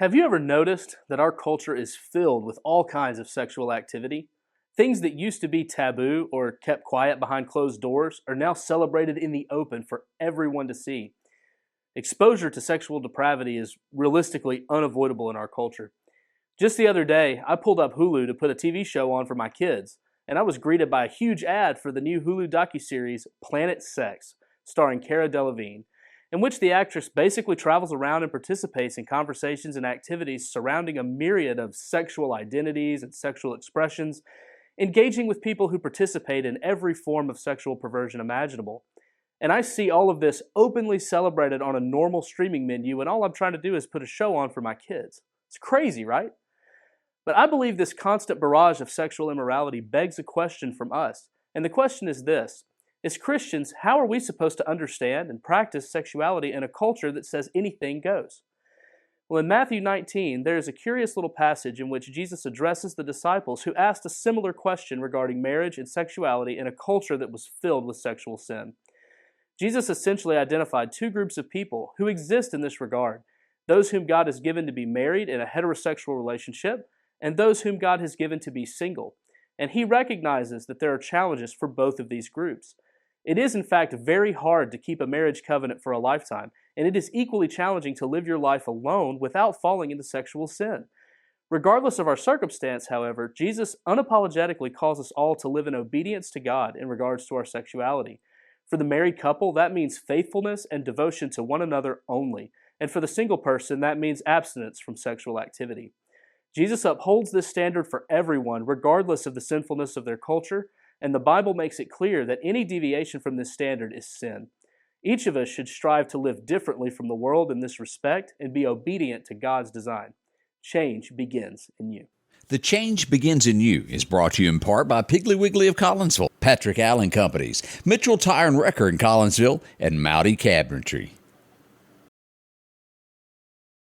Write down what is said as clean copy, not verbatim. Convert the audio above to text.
Have you ever noticed that our culture is filled with all kinds of sexual activity? Things that used to be taboo or kept quiet behind closed doors are now celebrated in the open for everyone to see. Exposure to sexual depravity is realistically unavoidable in our culture. Just the other day, I pulled up Hulu to put a TV show on for my kids, and I was greeted by a huge ad for the new Hulu docuseries Planet Sex, starring Cara Delevingne, in which the actress basically travels around and participates in conversations and activities surrounding a myriad of sexual identities and sexual expressions, engaging with people who participate in every form of sexual perversion imaginable. And I see all of this openly celebrated on a normal streaming menu, and all I'm trying to do is put a show on for my kids. It's crazy, right? But I believe this constant barrage of sexual immorality begs a question from us. And the question is this: as Christians, how are we supposed to understand and practice sexuality in a culture that says anything goes? Well, in Matthew 19, there is a curious little passage in which Jesus addresses the disciples who asked a similar question regarding marriage and sexuality in a culture that was filled with sexual sin. Jesus essentially identified two groups of people who exist in this regard: those whom God has given to be married in a heterosexual relationship, and those whom God has given to be single. And he recognizes that there are challenges for both of these groups. It is, in fact, very hard to keep a marriage covenant for a lifetime, and it is equally challenging to live your life alone without falling into sexual sin. Regardless of our circumstance, however, Jesus unapologetically calls us all to live in obedience to God in regards to our sexuality. For the married couple, that means faithfulness and devotion to one another only, and for the single person, that means abstinence from sexual activity. Jesus upholds this standard for everyone, regardless of the sinfulness of their culture, and the Bible makes it clear that any deviation from this standard is sin. Each of us should strive to live differently from the world in this respect and be obedient to God's design. Change begins in you. The Change Begins in You is brought to you in part by Piggly Wiggly of Collinsville, Patrick Allen Companies, Mitchell Tire and Wrecker in Collinsville, and Mowdy Cabinetry.